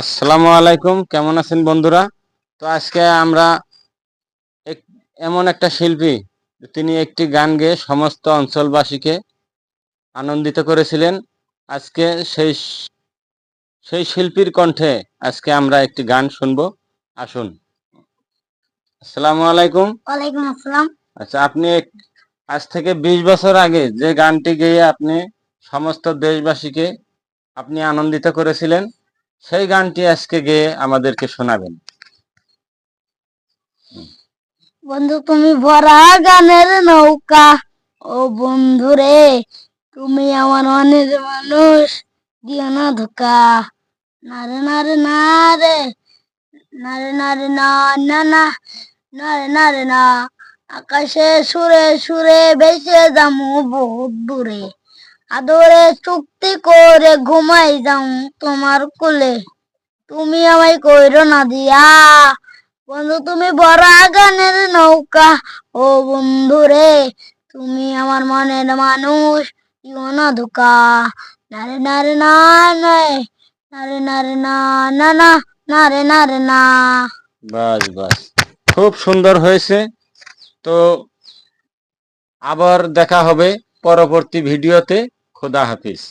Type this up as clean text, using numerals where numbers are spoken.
আসসালামু আলাইকুম, কেমন আছেন বন্ধুরা? তো আজকে আমরা এমন একটা শিল্পী, তিনি একটি গান গেয়ে সমস্ত অঞ্চলবাসীকে আনন্দিত করেছিলেন। আজকে সেই সেই শিল্পীর কণ্ঠে আজকে আমরা একটি গান শুনবো। আসুন। আসসালামু আলাইকুম। ওয়ালাইকুম আসসালাম। আচ্ছা, আপনি আজ থেকে 20 বছর আগে যে গানটি গেয়ে আপনি সমস্ত দেশবাসীকে আপনি আনন্দিত করেছিলেন, সেই গানটি আজকে গেয়ে আমাদেরকে শোনাবেন। বন্ধু তুমি ভরা গানের নৌকা, ও বন্ধু রে তুমি আমার মনের মানুষ, দিও না ধোকা। নারে নারে নারে নারে নারে না না না নারে নারে না, আকাশে সুরে সুরে ভেসে যামু বহুত দূরে, আদরে চুক্তি করে ঘুমাই যাও তোমার কোলে, তুমি আমায় কইরো না দিয়া। বন্ধু তুমি ভরা গানের নৌকা, ও বন্ধু রে তুমি আমার মনের মানুষ, দিও না ধোকা। নারে নারে না নারে নারে নারে না না না নারে নারে না। বাস বাস, খুব সুন্দর হয়েছে। তো আবার দেখা হবে পরবর্তী ভিডিওতে। খোদা হাফিজ।